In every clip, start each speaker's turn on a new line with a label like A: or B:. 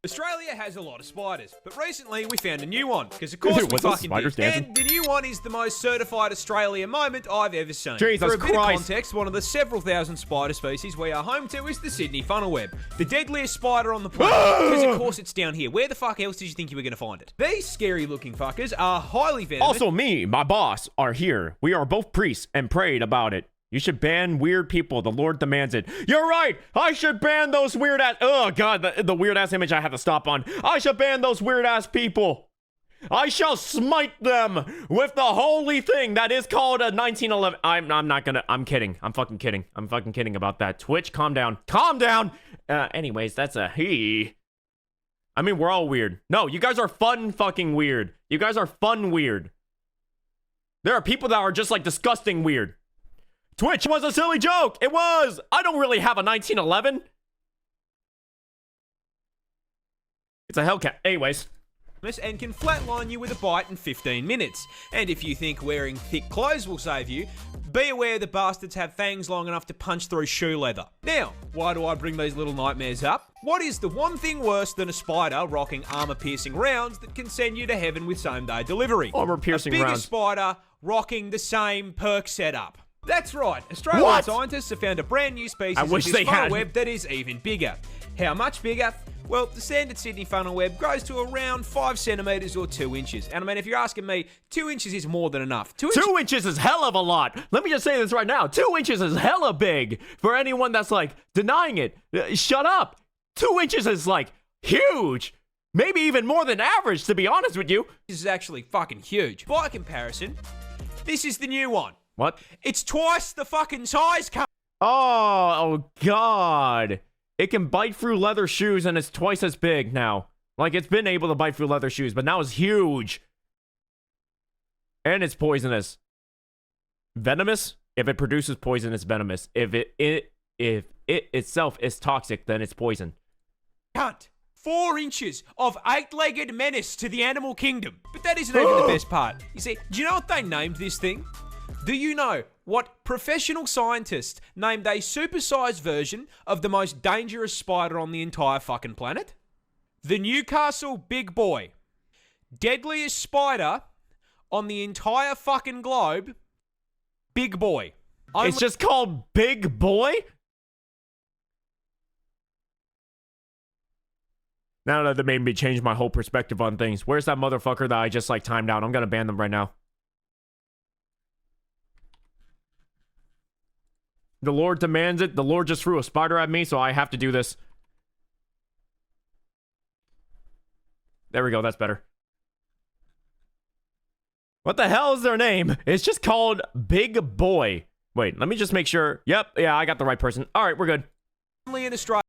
A: Australia has a lot of spiders, but recently we found a new one, because of course we
B: What's those
A: fucking
B: spiders
A: did.
B: dancing?
A: And the new one is the most certified Australia moment I've ever seen.
B: Jesus
A: For a bit of
B: Christ.
A: context, one of the several thousand spider species we are home to is the Sydney funnel web, the deadliest spider on the planet, because of course it's down here. Where the fuck else did you think you were going to find it? These scary looking fuckers are highly venomous.
B: Also, me, my boss, are here. We are both priests and prayed about it. You should ban weird people. The Lord demands it. You're right. I should ban those weird ass. Oh, God. The weird ass image I have to stop on. I should ban those weird ass people. I shall smite them with the holy thing that is called a 1911. I'm not gonna. I'm kidding. I'm fucking kidding. I'm fucking kidding about that. Twitch, calm down. Calm down. Anyways, that's a he. I mean, we're all weird. No, you guys are fun fucking weird. You guys are fun weird. There are people that are just like disgusting weird. Twitch was a silly joke. It was. I don't really have a 1911. It's a Hellcat. Anyways.
A: And can flatline you with a bite in 15 minutes. And if you think wearing thick clothes will save you, be aware the bastards have fangs long enough to punch through shoe leather. Now, why do I bring these little nightmares up? What is the one thing worse than a spider rocking armor-piercing rounds that can send you to heaven with same-day delivery?
B: Armor-piercing rounds.
A: A bigger spider rocking the same perk setup. That's right. Australian scientists have found a brand new species of this funnel web that is even bigger. How much bigger? Well, the standard Sydney funnel web grows to around 5 centimeters or 2 inches. And I mean, if you're asking me, 2 inches is more than enough. 2
B: inches is hell of a lot. Let me just say this right now. 2 inches is hella big. For anyone that's like denying it, shut up. 2 inches is like huge. Maybe even more than average, to be honest with you.
A: This is actually fucking huge. By comparison, this is the new one.
B: What?
A: It's twice the fucking size,
B: Oh, God. It can bite through leather shoes and it's twice as big now. Like, it's been able to bite through leather shoes, but now it's huge. And it's poisonous. Venomous? If it produces poison, it's venomous. If it itself is toxic, then it's poison.
A: Cunt. 4 inches of 8-legged menace to the animal kingdom. But that isn't even the best part. You see, do you know what they named this thing? Do you know what professional scientists named a supersized version of the most dangerous spider on the entire fucking planet? The Newcastle Big Boy. Deadliest spider on the entire fucking globe. Big Boy.
B: It's just called Big Boy? Now that made me change my whole perspective on things. Where's that motherfucker that I just like timed out? I'm gonna ban them right now. The Lord demands it. The Lord just threw a spider at me, so I have to do this. There we go. That's better. What the hell is their name? It's just called Big Boy. Wait, let me just make sure. Yep, yeah, I got the right person. All right, we're good.
A: Only in Australia.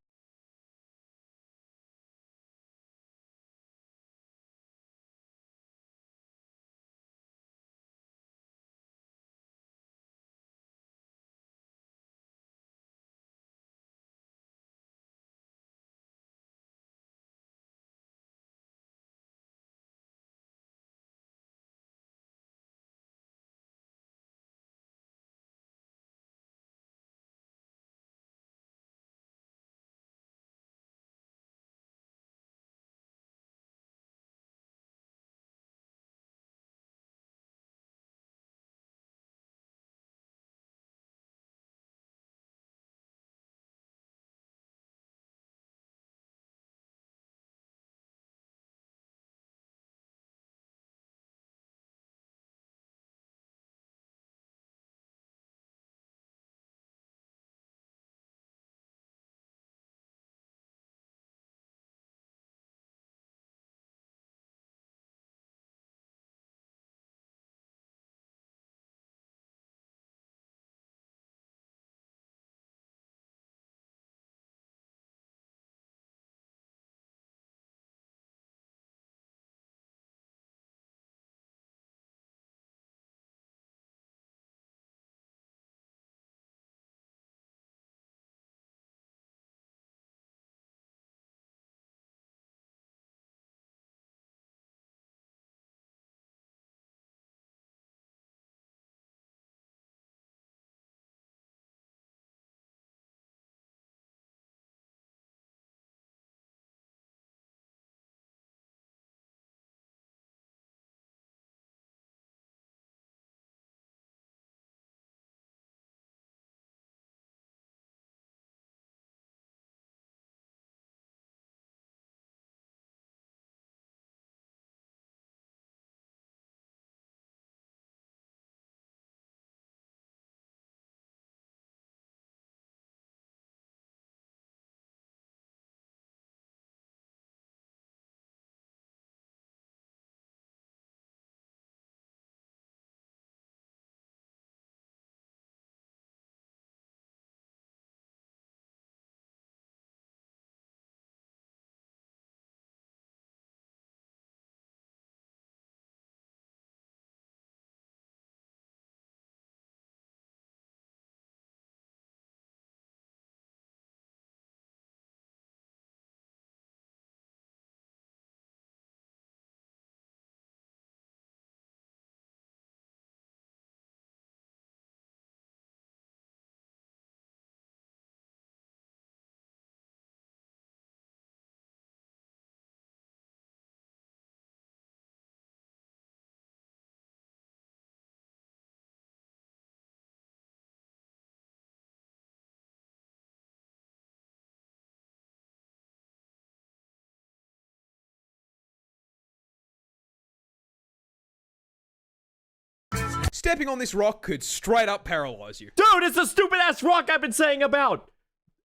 A: Stepping on this rock could straight up paralyze you.
B: Dude, it's a stupid ass rock I've been saying about.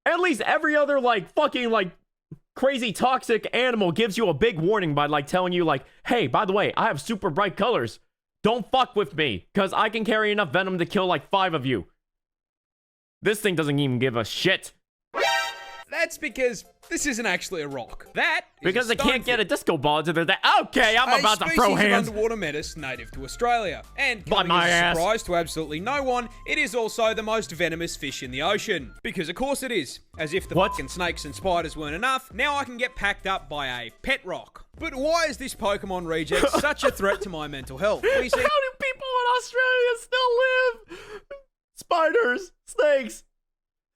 B: At least every other like fucking like crazy toxic animal gives you a big warning by like telling you like, hey, by the way, I have super bright colors. Don't fuck with me, because I can carry enough venom to kill like 5 of you. This thing doesn't even give a shit.
A: That's because this isn't actually a rock. That is
B: because
A: a
B: it can't get a disco ball into the... Okay, I'm about to throw hands.
A: Of underwater menace native to Australia. And
B: By
A: coming
B: my
A: as a
B: ass.
A: surprise to absolutely no one, it is also the most venomous fish in the ocean. Because of course it is. As if the fucking snakes and spiders weren't enough, now I can get packed up by a pet rock. But why is this Pokemon reject such a threat to my mental health? We see-
B: How do people in Australia still live? Spiders, snakes,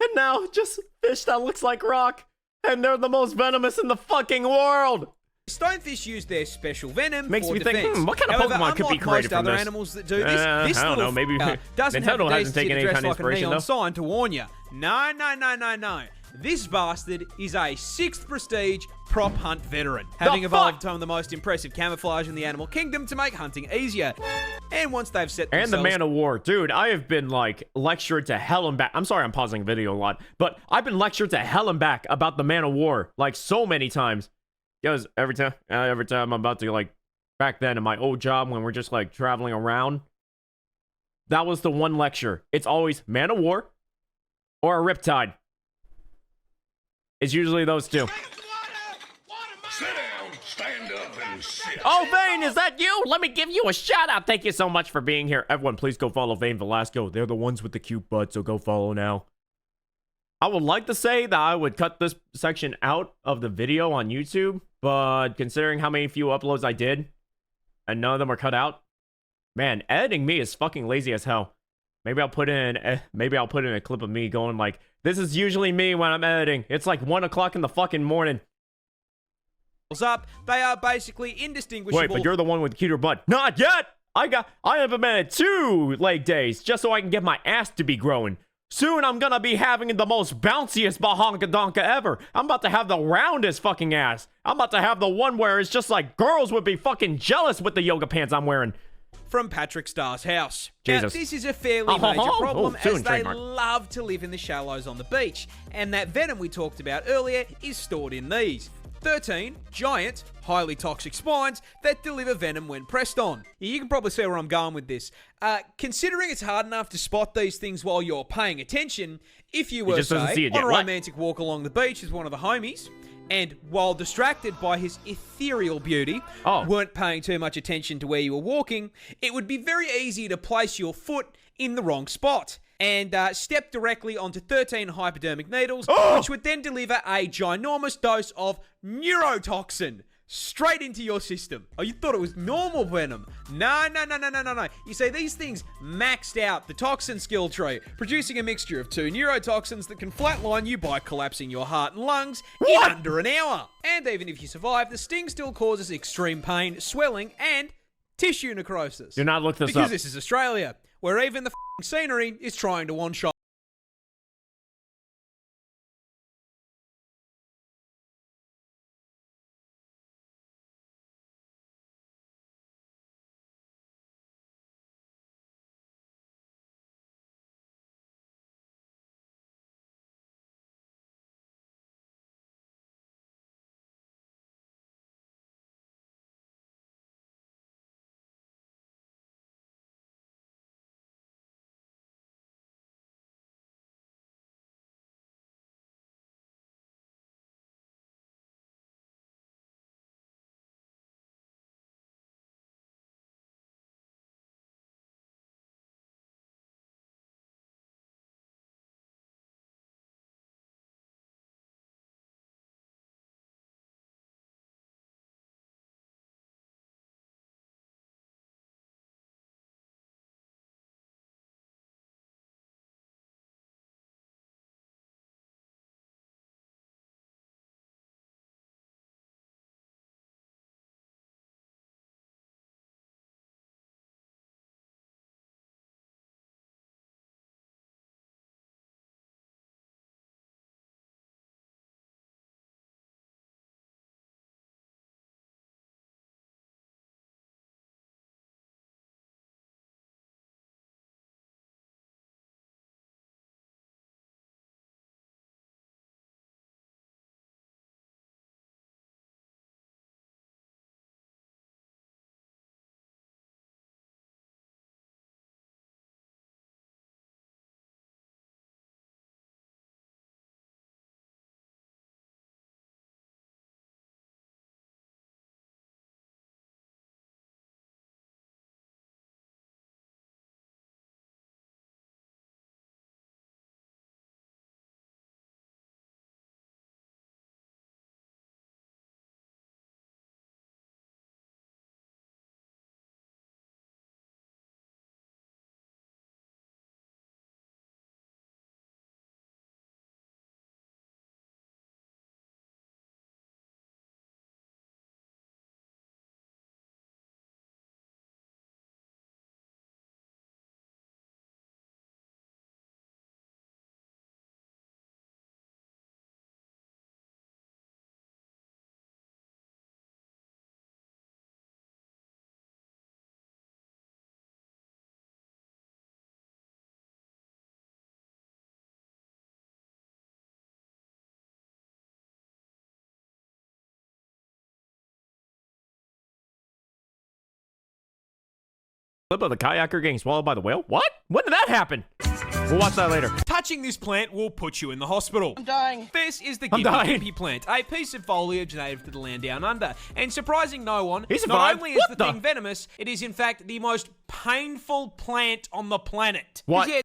B: and now just fish that looks like rock. And they're the most venomous in the fucking world.
A: Stonefish use their special venom
B: Makes
A: for
B: me
A: defense.
B: think, what kind of
A: However,
B: Pokemon could be
A: unlike
B: created
A: most
B: from
A: other
B: this?
A: animals that do this, this
B: I don't
A: little
B: know, maybe
A: doesn't have the
B: Nintendo hasn't
A: decency
B: taken
A: to
B: any
A: dress
B: kind of
A: like a
B: inspiration,
A: neon
B: though.
A: sign to warn you. No. This bastard is a 6th prestige prop hunt veteran, having evolved some of the most impressive camouflage in the animal kingdom to make hunting easier. And once they've set themselves...
B: And the Man of War. Dude, I have been, like, lectured to hell and back. I'm sorry I'm pausing the video a lot, but I've been lectured to hell and back about the Man of War, like, so many times. Because every time I'm about to, like, back then in my old job when we're just, like, traveling around, that was the one lecture. It's always Man of War or a Riptide. It's usually those two.
C: Sit down, stand up, and sit.
B: Oh, Vane, is that you? Let me give you a shout out. Thank you so much for being here. Everyone, please go follow Vane Velasco. They're the ones with the cute butt, so go follow now. I would like to say that I would cut this section out of the video on YouTube, but considering how many few uploads I did, and none of them are cut out, man, editing me is fucking lazy as hell. Maybe I'll put in a clip of me going like, this is usually me when I'm editing. It's like 1 o'clock in the fucking morning.
A: up, they are basically indistinguishable.
B: Wait, but you're the one with the cuter butt. Not yet! I implemented 2 leg days just so I can get my ass to be growing. Soon I'm gonna be having the most bounciest bahonka donka ever. I'm about to have the roundest fucking ass. I'm about to have the one where it's just like girls would be fucking jealous with the yoga pants I'm wearing.
A: From Patrick Starr's house.
B: Jesus.
A: Now, this is a fairly major problem
B: soon,
A: as they
B: trademark.
A: love to live in the shallows on the beach, and that venom we talked about earlier is stored in these 13 giant, highly toxic spines that deliver venom when pressed on. You can probably see where I'm going with this. Considering it's hard enough to spot these things while you're paying attention, if you were,
B: just doesn't see
A: say,
B: it
A: on
B: yet.
A: a
B: What?
A: romantic walk along the beach with one of the homies, and while distracted by his ethereal beauty, weren't paying too much attention to where you were walking, it would be very easy to place your foot in the wrong spot and step directly onto 13 hypodermic needles, which would then deliver a ginormous dose of neurotoxin straight into your system. Oh, you thought it was normal venom? No. You see, these things maxed out the toxin skill tree, producing a mixture of 2 neurotoxins that can flatline you by collapsing your heart and lungs in under an hour. And even if you survive, the sting still causes extreme pain, swelling, and tissue necrosis.
B: Do not look this up.
A: Because this is Australia, where even the scenery is trying to one-shot.
B: Clip of the kayaker getting swallowed by the whale? What? When did that happen? We'll watch that later.
A: Touching this plant will put you in the hospital.
D: I'm dying.
A: This is the
B: I'm dying.
A: gimpy plant, a piece of foliage native to the land down under. And surprising no one,
B: He
A: not
B: survived.
A: only is
B: What
A: the
B: the-
A: thing venomous, it is in fact the most painful plant on the planet.
B: What?
A: Yeah,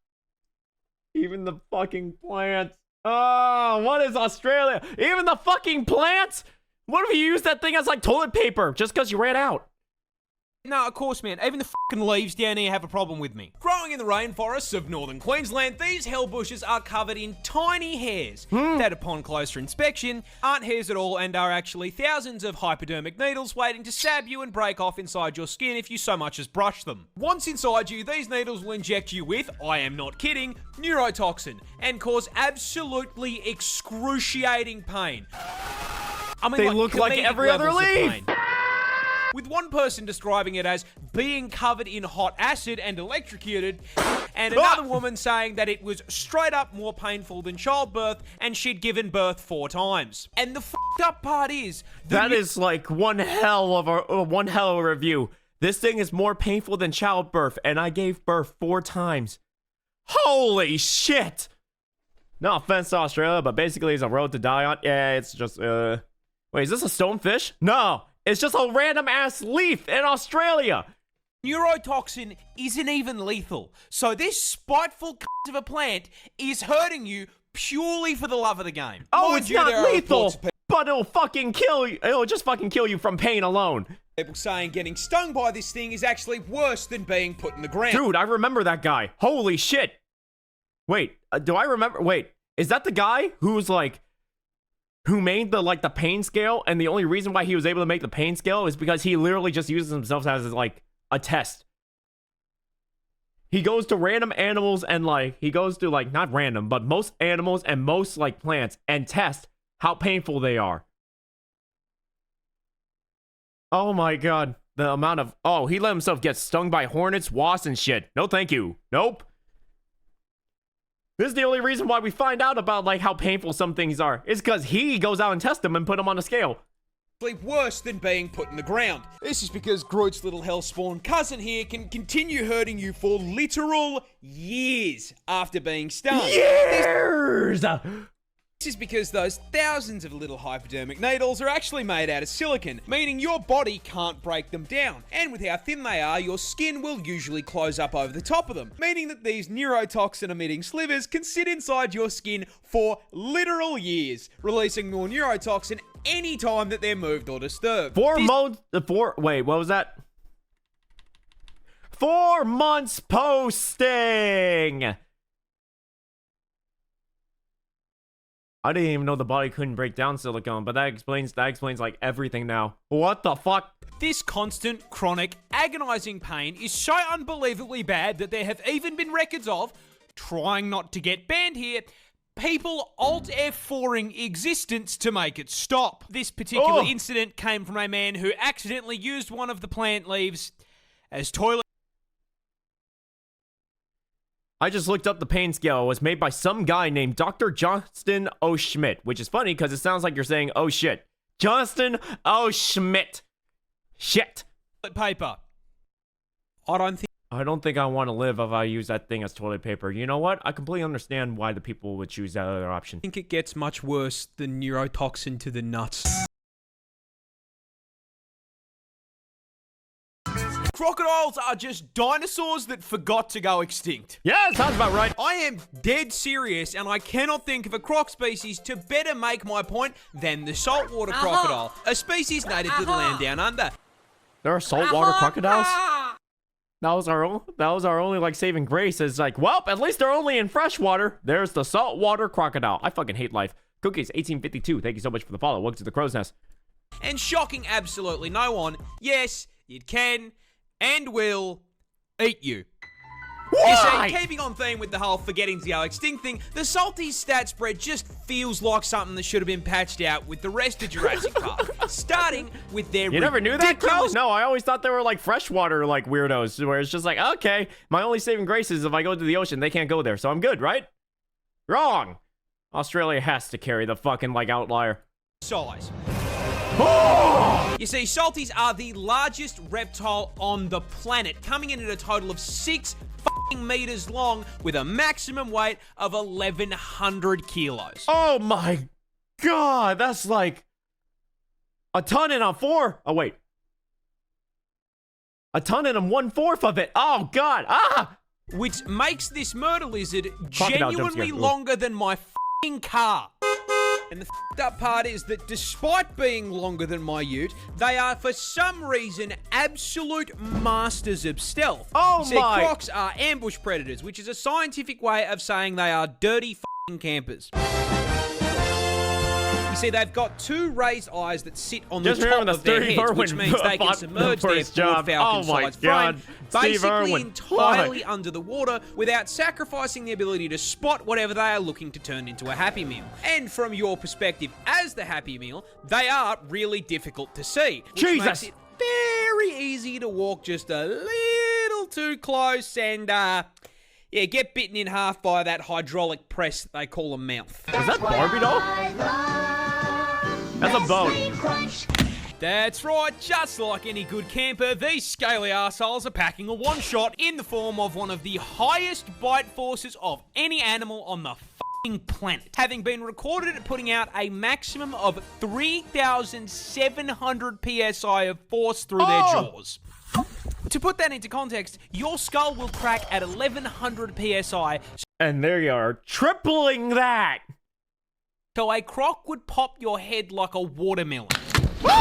B: Even the fucking plants. Oh, what is Australia? Even the fucking plants? What if you use that thing as like toilet paper just because you ran out?
A: no, of course, man. Even the fucking leaves down here have a problem with me. Growing in the rainforests of northern Queensland, these hell bushes are covered in tiny hairs that, upon closer inspection, aren't hairs at all and are actually thousands of hypodermic needles waiting to stab you and break off inside your skin if you so much as brush them. Once inside you, these needles will inject you with, I am not kidding, neurotoxin and cause absolutely excruciating pain. I mean,
B: They look like
A: comedic
B: every other
A: levels of
B: leaf.
A: pain. With one person describing it as being covered in hot acid and electrocuted, and another woman saying that it was straight up more painful than childbirth and she'd given birth 4 times. And the fucked up part is...
B: That is like one hell of a review. This thing is more painful than childbirth, and I gave birth 4 times. Holy shit! No offense to Australia, but basically it's a road to die on. Yeah, it's just, Wait, is this a stonefish? No! It's just a random ass leaf in Australia.
A: Neurotoxin isn't even lethal. So this spiteful cunt of a plant is hurting you purely for the love of the game.
B: Oh,
A: Mind
B: it's
A: you,
B: not
A: there are
B: lethal,
A: reports of
B: but it'll fucking kill you. It'll just fucking kill you from pain alone.
A: people saying getting stung by this thing is actually worse than being put in the ground.
B: Dude, I remember that guy. Holy shit. Wait, do I remember? Wait, is that the guy who's like, who made the like the pain scale, and the only reason why he was able to make the pain scale is because he literally just uses himself as like a test. He goes to random animals and like he goes to like not random but most animals and most like plants and test how painful they are. Oh my god, the amount of he let himself get stung by hornets, wasps and shit. No thank you. Nope. This is the only reason why we find out about like how painful some things are. It's because he goes out and tests them and put them on a scale.
A: Worse than being put in the ground. This is because Groot's little hellspawn cousin here can continue hurting you for literal years after being stung.
B: Years!
A: This is because those thousands of little hypodermic needles are actually made out of silicon, meaning your body can't break them down. And with how thin they are, your skin will usually close up over the top of them, meaning that these neurotoxin-emitting slivers can sit inside your skin for literal years, releasing more neurotoxin anytime that they're moved or disturbed.
B: Wait, what was that? 4 months posting! I didn't even know the body couldn't break down silicone, but that explains like everything now. What the fuck?
A: This constant, chronic, agonizing pain is so unbelievably bad that there have even been records of, trying not to get banned here, people Alt F4ing existence to make it stop. This particular incident came from a man who accidentally used one of the plant leaves as toilet.
B: I just looked up the pain scale. It was made by some guy named Dr. Johnston O. Schmidt, which is funny because it sounds like you're saying, oh shit. Johnston O. Schmidt. Shit.
A: Paper.
B: I don't think I want to live if I use that thing as toilet paper. You know what? I completely understand why the people would choose that other option.
A: I think it gets much worse than neurotoxin to the nuts. Crocodiles are just dinosaurs that forgot to go extinct.
B: Yeah, sounds about right.
A: I am dead serious, and I cannot think of a croc species to better make my point than the saltwater crocodile, a species native to the land down under.
B: There are saltwater crocodiles? That was our only like saving grace. Is like, well, at least they're only in freshwater. There's the saltwater crocodile. I fucking hate life. Cookies 1852. Thank you so much for the follow. Welcome to the Crow's Nest.
A: And shocking absolutely no one, yes, it can and will eat you.
B: Why?
A: You see, keeping on theme with the whole forgetting to go extinct thing, the Salty stat spread just feels like something that should have been patched out with the rest of Jurassic Park. Starting with their
B: You never knew that, Crow? No, I always thought they were like freshwater like weirdos, where it's just like, okay, my only saving grace is if I go to the ocean, they can't go there, so I'm good, right? Wrong. Australia has to carry the fucking like outlier.
A: size.
B: Oh!
A: You see, salties are the largest reptile on the planet, coming in at a total of 6 meters long with a maximum weight of 1,100 kilos.
B: Oh my god, that's like a ton and a 4. Oh wait. A ton and a 1/4 of it. Oh god. Ah!
A: Which makes this murder lizard
B: Crocodile
A: genuinely
B: jumpscare. Ooh.
A: longer than my car. And the f***ed up part is that despite being longer than my ute, they are for some reason absolute masters of stealth.
B: Oh
A: You see,
B: my-
A: crocs are ambush predators, which is a scientific way of saying they are dirty f***ing campers. You see, they've got 2 raised eyes that sit on
B: Just
A: the top
B: remember
A: of their
B: Steve
A: heads,
B: Irwin
A: which means they can
B: fought
A: submerge
B: the
A: their
B: first job.
A: Ford Falcon
B: Oh my
A: sized
B: God.
A: frame
B: Steve
A: basically
B: Irwin.
A: entirely under the water without sacrificing the ability to spot whatever they are looking to turn into a Happy Meal. And from your perspective as the Happy Meal, they are really difficult to see, which
B: Jesus.
A: makes it very easy to walk just a little too close and, get bitten in half by that hydraulic press that they call a mouth.
B: Is that Barbie doll? That's a bone.
A: That's right, just like any good camper, these scaly arseholes are packing a one-shot in the form of one of the highest bite forces of any animal on the f***ing planet, having been recorded at putting out a maximum of 3,700 psi of force through their jaws. To put that into context, your skull will crack at 1,100 psi,
B: And there you are, tripling that.
A: so a croc would pop your head like a watermelon.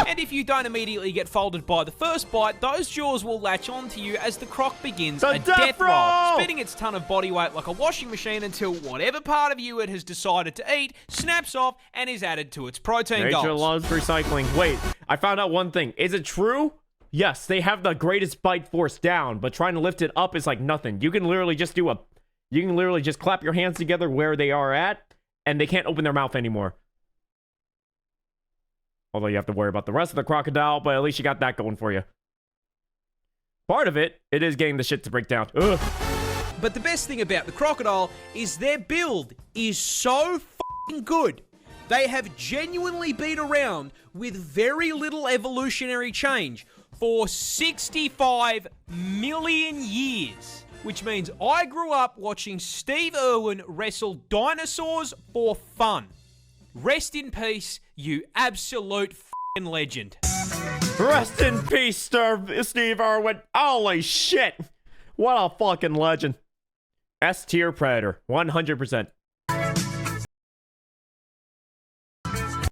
A: And if you don't immediately get folded by the first bite, those jaws will latch onto you as the croc begins
B: The
A: a
B: death
A: death roll,
B: roll!
A: spinning its ton of body weight like a washing machine until whatever part of you it has decided to eat snaps off and is added to its protein
B: Nature
A: goals.
B: loves recycling. Wait, I found out one thing. Is it true? Yes, they have the greatest bite force down, but trying to lift it up is like nothing. You can literally just clap your hands together where they are at, and they can't open their mouth anymore. Although you have to worry about the rest of the crocodile, but at least you got that going for you. Part of it is getting the shit to break down. Ugh.
A: But the best thing about the crocodile is their build is so f***ing good. They have genuinely been around with very little evolutionary change for 65 million years. Which means I grew up watching Steve Irwin wrestle dinosaurs for fun. Rest in peace, you absolute f***ing legend.
B: Rest in peace, Steve Irwin. Holy shit. What a fucking legend. S-tier predator, 100%.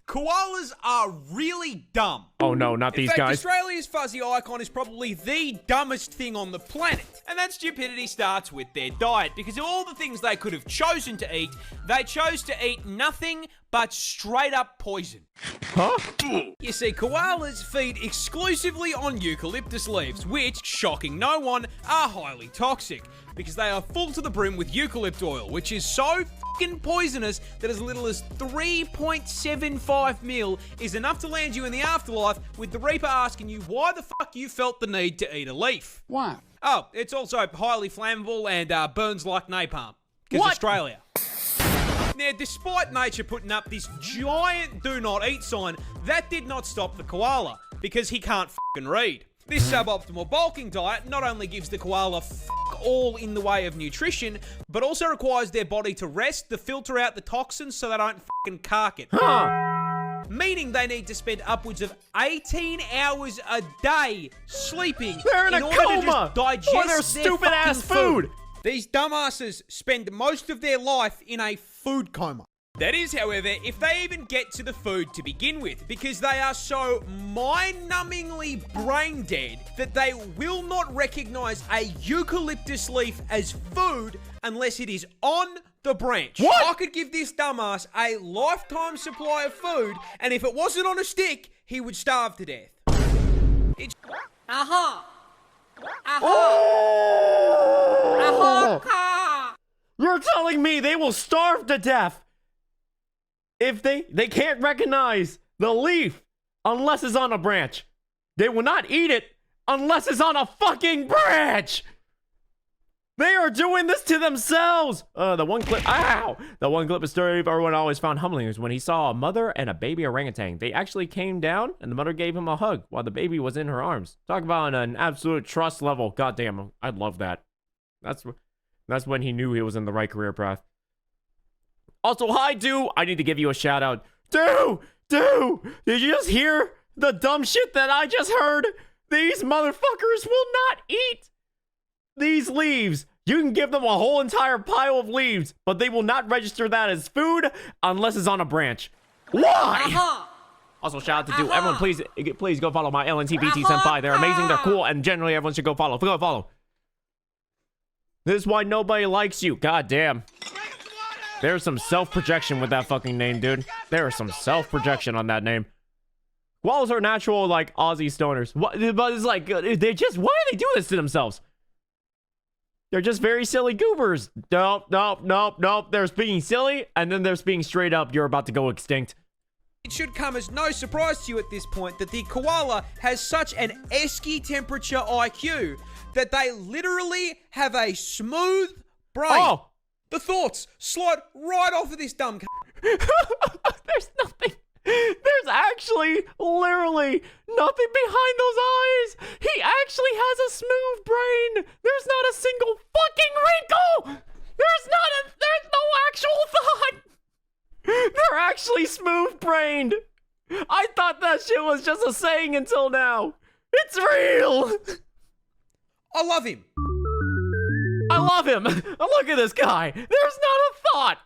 A: Koalas are really dumb.
B: Oh no, not these
A: In fact,
B: guys.
A: Australia's fuzzy icon is probably the dumbest thing on the planet. And that stupidity starts with their diet, because of all the things they could have chosen to eat, they chose to eat nothing but straight up poison.
B: Huh?
A: You see, koalas feed exclusively on eucalyptus leaves, which, shocking no one, are highly toxic, because they are full to the brim with eucalypt oil, which is so fucking poisonous that as little as 3.75 mil is enough to land you in the afterlife, with the Reaper asking you why the fuck you felt the need to eat a leaf.
C: Why?
A: Oh, it's also highly flammable and burns like napalm. Because
B: What?
A: Australia. Now, despite nature putting up this giant do not eat sign, that did not stop the koala, because he can't fucking read. This suboptimal bulking diet not only gives the koala fuck all in the way of nutrition, but also requires their body to rest to filter out the toxins so they don't fucking cark it.
B: Huh.
A: Meaning they need to spend upwards of 18 hours a day sleeping
B: They're in a
A: order
B: coma
A: to just digest
B: for their
A: their
B: stupid ass
A: fucking
B: food.
A: These dumbasses spend most of their life in a food coma. That is, however, if they even get to the food to begin with, because they are so mind-numbingly brain dead that they will not recognize a eucalyptus leaf as food unless it is on the branch.
B: What?
A: I could give this dumbass a lifetime supply of food, and if it wasn't on a stick, he would starve to death. It's... Aha!
B: Oh! You're telling me they will starve to death if they can't recognize the leaf unless it's on a branch. They will not eat it unless it's on a fucking branch. They are doing this to themselves. The one clip, ow! The one clip of story everyone always found humbling was when he saw a mother and a baby orangutan. They actually came down, and the mother gave him a hug while the baby was in her arms. Talk about an absolute trust level. Goddamn, I love that. That's when he knew he was in the right career path. Also, hi, Do. I need to give you a shout out. Do, did you just hear the dumb shit that I just heard? These motherfuckers will not eat these leaves. You can give them a whole entire pile of leaves, but they will not register that as food unless it's on a branch. Why? Also, shout out to Do. Everyone, please go follow my LNTVT senpai. They're amazing, they're cool, and generally everyone should go follow. Go follow. This is why nobody likes you. God damn. There's some self-projection with that fucking name, dude. There is some self-projection on that name. Koalas are natural, like, Aussie stoners. What? But it's like, they just, why do they do this to themselves? They're just very silly goobers. Nope. There's being silly, and then there's being straight up, you're about to go extinct.
A: It should come as no surprise to you at this point that the koala has such an esky temperature IQ that they literally have a smooth brain. Oh! The thoughts slide right off of this dumb
B: There's nothing. There's actually literally nothing behind those eyes. He actually has a smooth brain. There's not a single fucking wrinkle. There's no actual thought. They're actually smooth brained. I thought that shit was just a saying until now. It's real.
A: I love him.
B: I love him. Look at this guy. There's not a thought.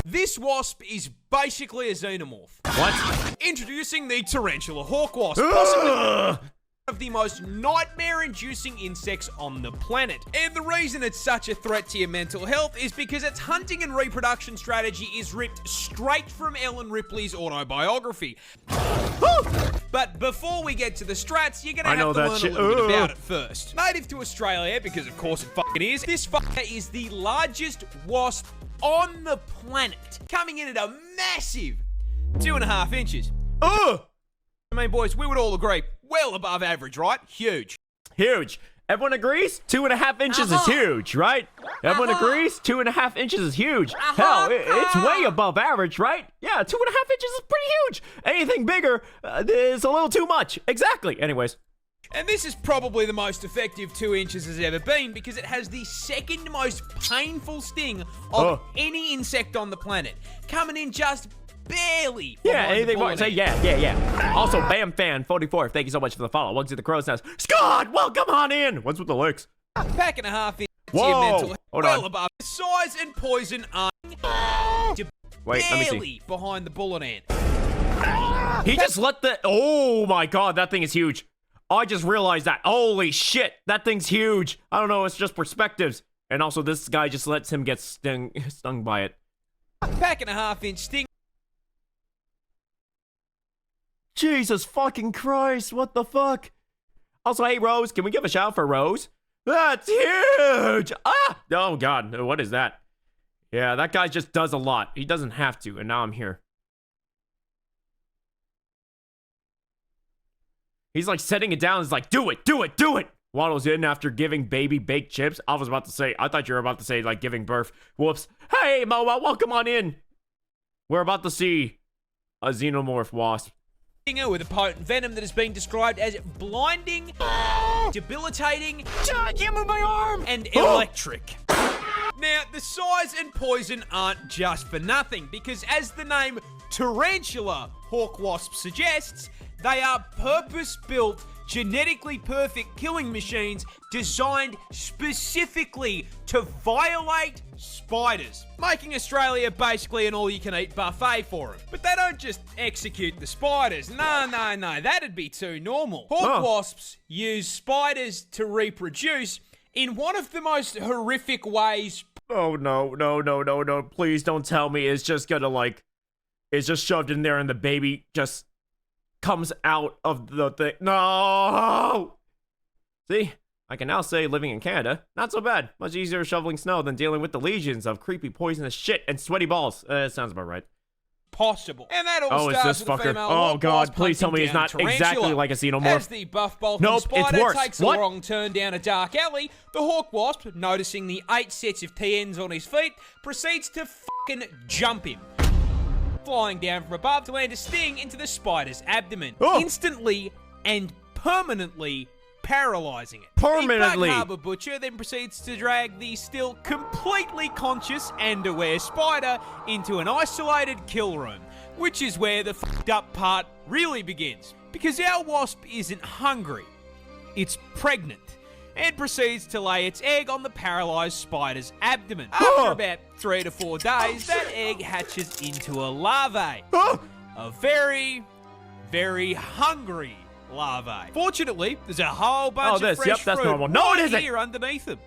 A: This wasp is basically a xenomorph.
B: What?
A: Introducing the tarantula hawk wasp, possibly one of the most nightmare-inducing insects on the planet. And the reason it's such a threat to your mental health is because its hunting and reproduction strategy is ripped straight from Ellen Ripley's autobiography. But before we get to the strats, you're gonna have to learn a little bit about it first. Native to Australia, because of course it fucking is, this fucker is the largest wasp on the planet, coming in at a massive 2.5 inches. I mean, boys, we would all agree, well above average, right? Huge.
B: Huge. Everyone agrees? 2.5 inches is huge, right? Everyone agrees? 2.5 inches is huge. Hell, it's way above average, right? Yeah, 2.5 inches is pretty huge. Anything bigger is a little too much. Exactly. Anyways.
A: And this is probably the most effective 2 inches has ever been because it has the second most painful sting of any insect on the planet, coming in just barely.
B: Yeah, anything more? Say yeah. Also, Bam Fan 44, thank you so much for the follow. Welcome to the Crow's Nest. Scott, welcome on in. What's with the licks?
A: Pack and a half inches
B: Whoa.
A: your mental health,
B: Hold
A: well
B: on.
A: above. Size and poison are
B: Wait, let me see.
A: barely behind the bullet ant.
B: He just let the. Oh my god, that thing is huge. I just realized that. Holy shit, that thing's huge. I don't know, it's just perspectives. And also, this guy just lets him get stung by it.
A: Pack and a half inch sting.
B: Jesus fucking Christ, what the fuck? Also, hey, Rose, can we give a shout out for Rose? That's huge! Ah! Oh, God, what is that? Yeah, that guy just does a lot. He doesn't have to, and now I'm here. He's like setting it down. He's like, do it. Waddles in after giving baby baked chips. I thought you were about to say, like, giving birth. Whoops. Hey, Moa, welcome on in. We're about to see a xenomorph wasp.
A: With a potent venom that has been described as blinding, debilitating,
B: I can't move my arm,
A: and electric. Now, the size and poison aren't just for nothing, because as the name tarantula hawk wasp suggests, they are purpose-built genetically perfect killing machines designed specifically to violate spiders, making Australia basically an all-you-can-eat buffet for them. But they don't just execute the spiders. No, that'd be too normal. Hawk wasps use spiders to reproduce in one of the most horrific ways.
B: Oh, no. Please don't tell me it's just gonna, like, it's just shoved in there and the baby just comes out of the thing. No! See? I can now say living in Canada, not so bad. Much easier shoveling snow than dealing with the legions of creepy poisonous shit and sweaty balls. Sounds about right.
A: Possible. And that all
B: it's
A: starts
B: this
A: with a
B: fucker.
A: female
B: Oh
A: hawk
B: god,
A: wasp
B: please tell me
A: hunting
B: it's
A: down
B: not
A: tarantula.
B: exactly like a xenomorph.
A: As the buff-bolting
B: Nope,
A: spider
B: it's worse.
A: takes
B: What?
A: a wrong turn down a dark alley, the hawk wasp, noticing the 8 sets of TNs on his feet, proceeds to fucking jump him, flying down from above to land a sting into the spider's abdomen, instantly and permanently paralyzing it.
B: Permanently.
A: The Bug Harbour Butcher then proceeds to drag the still completely conscious and aware spider into an isolated kill room, which is where the fucked up part really begins. Because our wasp isn't hungry, it's pregnant, and proceeds to lay its egg on the paralyzed spider's abdomen. After about 3 to 4 days, that egg hatches into a larvae. A very, very hungry larvae. Fortunately, there's a whole bunch of fresh
B: that's
A: fruit
B: normal. No, it isn't.
A: here underneath them.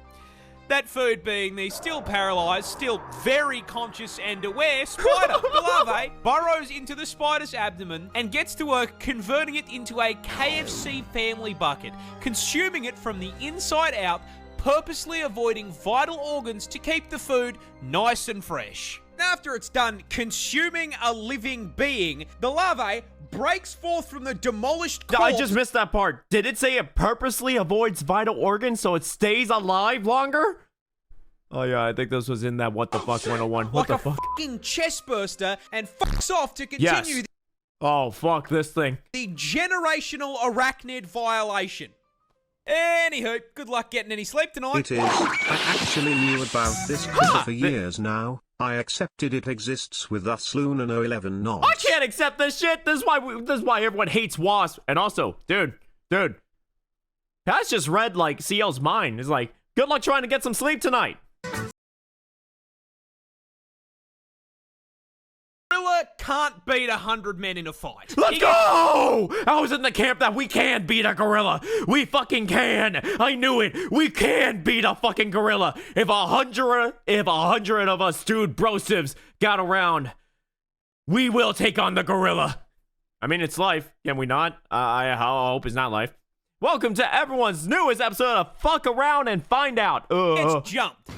A: That food being the still paralyzed, still very conscious and aware spider. The larvae burrows into the spider's abdomen and gets to work converting it into a KFC family bucket, consuming it from the inside out, purposely avoiding vital organs to keep the food nice and fresh. After it's done consuming a living being, the larvae breaks forth from the demolished corpse.
B: I just missed that part. Did it say it purposely avoids vital organs so it stays alive longer? Oh yeah, I think this was in that What the Fuck 101. What the fuck?
A: Fucking chest burster and fucks off to continue
B: Oh, fuck this thing.
A: the generational arachnid violation. Anywho, good luck getting any sleep tonight.
D: It is. I actually knew about this critter for years now. I accepted it exists with us Luna no 11 knots.
B: I can't accept this shit. This is why everyone hates wasps. And also, dude, Pat's just read like CL's mind. It's like, good luck trying to get some sleep tonight.
A: Gorilla can't beat 100 men in a fight.
B: Let's go! I was in the camp that we can beat a gorilla. We fucking can. I knew it. We can beat a fucking gorilla. If a hundred of us dude brosivs got around, we will take on the gorilla. I mean, it's life. Can we not? I hope it's not life. Welcome to everyone's newest episode of Fuck Around and Find Out.
A: It's jumped.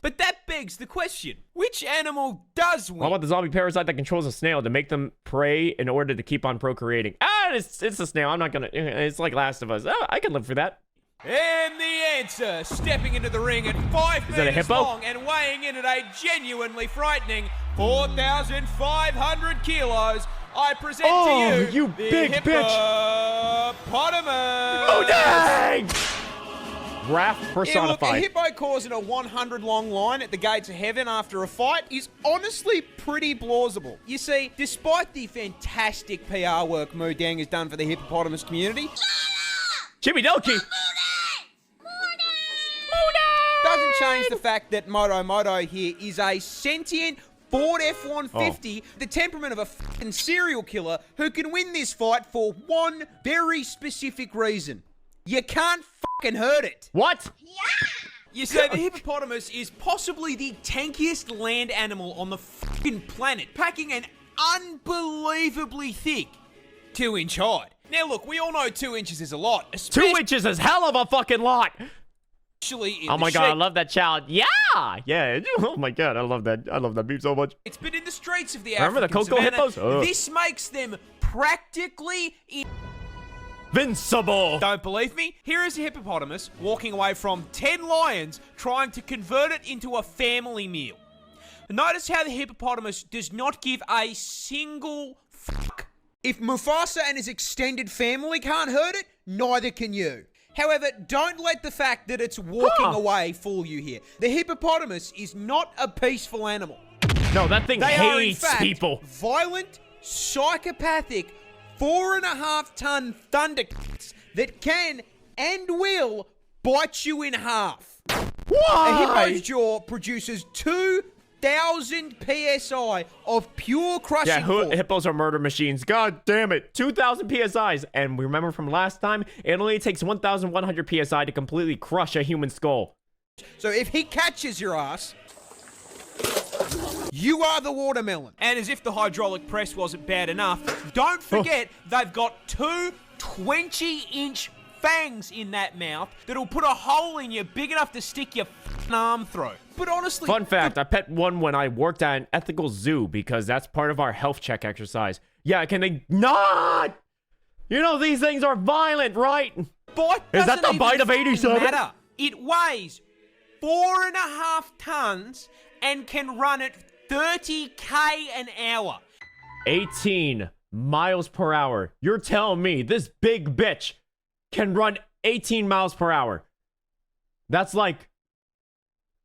A: But that begs the question, which animal does win?
B: What about the zombie parasite that controls a snail to make them prey in order to keep on procreating? It's a snail. I'm not gonna... It's like Last of Us. Oh, I can live for that.
A: And the answer, stepping into the ring at 5
B: Is that a
A: meters
B: hippo?
A: long and weighing in at a genuinely frightening 4,500 kilos, I present to you the
B: big bitch.
A: hippopotamus.
B: Oh, dang! Wrath
A: Yeah, look, a
B: personified.
A: hippo causing a 100-long line at the gates of heaven after a fight is honestly pretty plausible. You see, despite the fantastic PR work Moodang has done for the hippopotamus community,
B: Jimmy Doki!
A: doesn't change the fact that Moto here is a sentient Ford F-150, the temperament of a fucking serial killer who can win this fight for one very specific reason. You can't fucking hurt it.
B: What?
A: You say the hippopotamus is possibly the tankiest land animal on the fucking planet, packing an unbelievably thick 2-inch hide. Now look, we all know 2 inches is a lot,
B: 2
A: especially
B: inches is hell of a fucking lot!
A: in
B: Oh my
A: the
B: god, I
A: sheep.
B: love that child. Yeah! Oh my god, I love that. I love that beef so much.
A: It's been in the streets of the
B: Remember the
A: African
B: cocoa
A: savannah.
B: hippos? Ugh.
A: This makes them practically
B: Invincible!
A: Don't believe me? Here is a hippopotamus walking away from 10 lions trying to convert it into a family meal. Notice how the hippopotamus does not give a single fuck. If Mufasa and his extended family can't hurt it, neither can you. However, don't let the fact that it's walking away fool you here. The hippopotamus is not a peaceful animal.
B: No, that thing
A: They are in
B: hates
A: fact
B: people.
A: violent, psychopathic, 4.5-ton thundercats that can and will bite you in half. A hippo's jaw produces 2,000 psi of pure crushing force.
B: Hippos are murder machines. God damn it. 2,000 psis. And we remember from last time, it only takes 1,100 psi to completely crush a human skull.
A: So if he catches your ass, you are the watermelon. And as if the hydraulic press wasn't bad enough, don't forget they've got 2 20-inch fangs in that mouth that'll put a hole in you big enough to stick your arm through. But honestly...
B: Fun fact, I pet one when I worked at an ethical zoo because that's part of our health check exercise. Yeah, can they not? You know these things are violent, right?
A: Bite
B: Is that the bite of 87?
A: Matter. It weighs 4.5 tons and can run at 30k an hour.
B: 18 miles per hour. You're telling me this big bitch can run 18 miles per hour? That's like,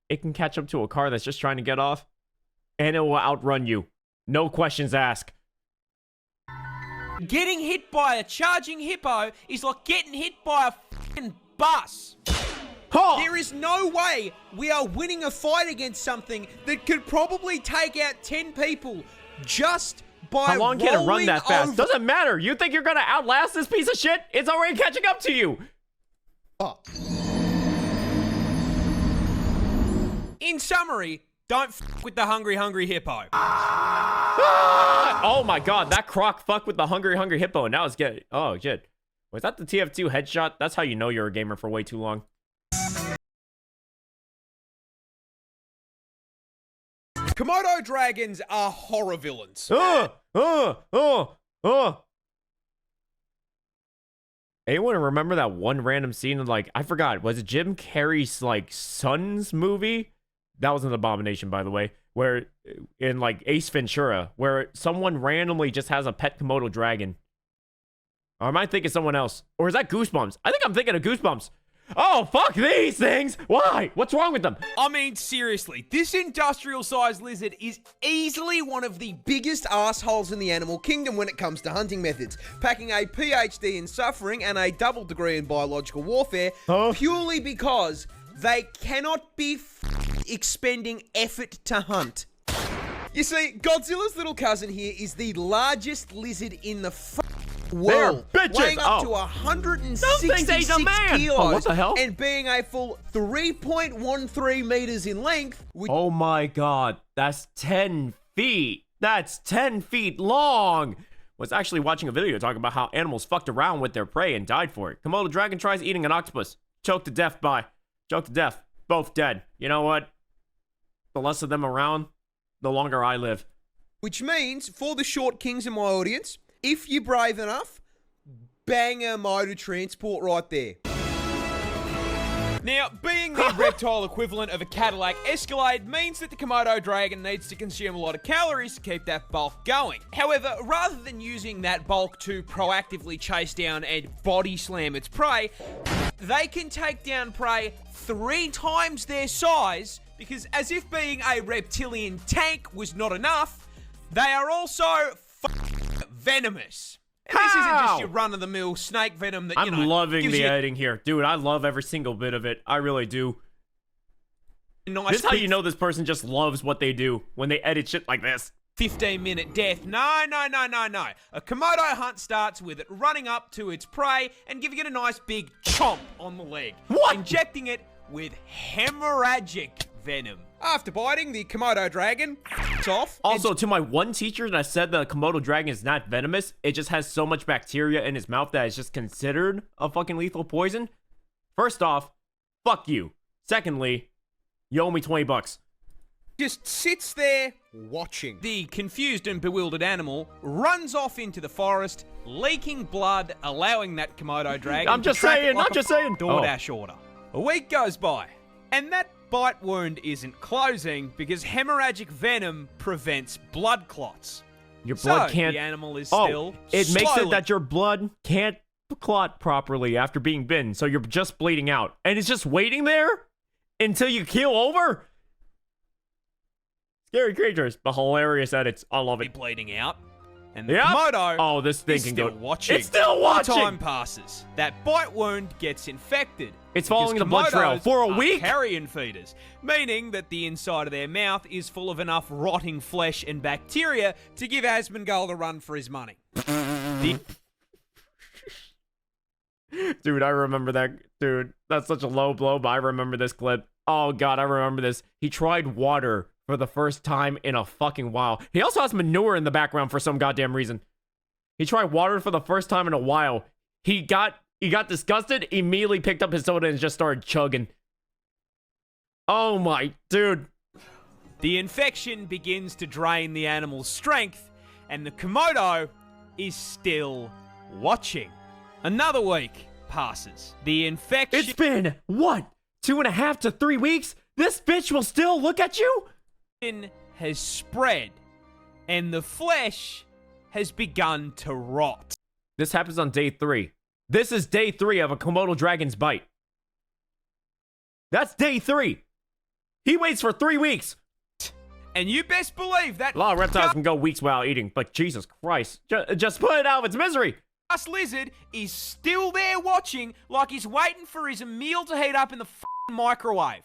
B: it can catch up to a car that's just trying to get off, and it will outrun you. No questions asked.
A: Getting hit by a charging hippo is like getting hit by a fucking bus.
B: Huh.
A: There is no way we are winning a fight against something that could probably take out 10 people just by
B: How long can it run that fast?
A: over.
B: Doesn't matter. You think you're gonna outlast this piece of shit? It's already catching up to you.
A: In summary, don't f with the hungry hippo.
B: Oh my god, that croc fucked with the hungry hippo, and now it's getting... Oh, shit. Was that the TF2 headshot? That's how you know you're a gamer for way too long.
A: Komodo dragons are horror villains.
B: Anyone remember that one random scene of, like, I forgot, was it Jim Carrey's, like, son's movie? That was an abomination, by the way, where, in, like, Ace Ventura, where someone randomly just has a pet Komodo dragon. Or am I thinking someone else? Or is that Goosebumps? I think I'm thinking of Goosebumps. Oh, fuck these things! Why? What's wrong with them?
A: I mean, seriously, this industrial-sized lizard is easily one of the biggest assholes in the animal kingdom when it comes to hunting methods, packing a PhD in suffering and a double degree in biological warfare purely because they cannot be expending effort to hunt. You see, Godzilla's little cousin here is the largest lizard in the world, weighing up to 166 kilos
B: what the hell?
A: and being a full 3.13 meters in length.
B: Oh my god, that's 10 feet. That's 10 feet long. Was actually watching a video talking about how animals fucked around with their prey and died for it. Komodo dragon tries eating an octopus. Choked to death. Both dead. You know what? The less of them around, the longer I live.
A: Which means, for the short kings in my audience, if you're brave enough, bang a motor transport right there. Now, being the reptile equivalent of a Cadillac Escalade means that the Komodo dragon needs to consume a lot of calories to keep that bulk going. However, rather than using that bulk to proactively chase down and body slam its prey, they can take down prey 3 times their size, because as if being a reptilian tank was not enough, they are also venomous. And this isn't just your run-of-the-mill snake venom that,
B: I'm loving the editing here. Dude, I love every single bit of it. I really do.
A: Nice,
B: this is how you know this person just loves what they do when they edit shit like this.
A: 15-minute death. No. A Komodo hunt starts with it running up to its prey and giving it a nice big chomp on the leg.
B: What?
A: Injecting it with hemorrhagic venom. After biting, the Komodo dragon off.
B: Also, to my one teacher that said the Komodo dragon is not venomous, it just has so much bacteria in its mouth that it's just considered a fucking lethal poison. First off, fuck you. Secondly, you owe me $20.
A: Just sits there watching. The confused and bewildered animal runs off into the forest, leaking blood, allowing that Komodo dragon
B: I'm just saying.
A: DoorDash order. A week goes by, and that bite wound isn't closing because hemorrhagic venom prevents blood clots.
B: Your blood can't...
A: the animal is still
B: it makes it that your blood can't clot properly after being bitten, so you're just bleeding out. And it's just waiting there until you keel over? Scary creatures, but hilarious edits. I love it.
A: Bleeding out. And the
B: Yep.
A: Komodo
B: Oh, this thing
A: is
B: can
A: still
B: go.
A: watching.
B: It's still watching.
A: Time passes. That bite wound gets infected.
B: It's
A: because
B: following the blood trail
A: Komodos
B: for a
A: are
B: week.
A: Carrion feeders, meaning that the inside of their mouth is full of enough rotting flesh and bacteria to give Asmongold a run for his money.
B: Dude, I remember that. Dude, that's such a low blow, but I remember this clip. Oh, God, I remember this. He tried water for the first time in a fucking while. He also has manure in the background for some goddamn reason. He tried water for the first time in a while. He got disgusted, immediately picked up his soda and just started chugging. Oh, my... Dude.
A: The infection begins to drain the animal's strength, and the Komodo is still watching. Another week passes. The infection...
B: It's been, what, 2.5 to 3 weeks? This bitch will still look at you?
A: has spread, and the flesh has begun to rot.
B: This happens on day 3. This is day 3 of a Komodo dragon's bite. That's day 3. He waits for 3 weeks.
A: And you best believe that
B: A lot of reptiles can go weeks without eating, but Jesus Christ. Just put it out of its misery.
A: Us lizard is still there watching like he's waiting for his meal to heat up in the microwave.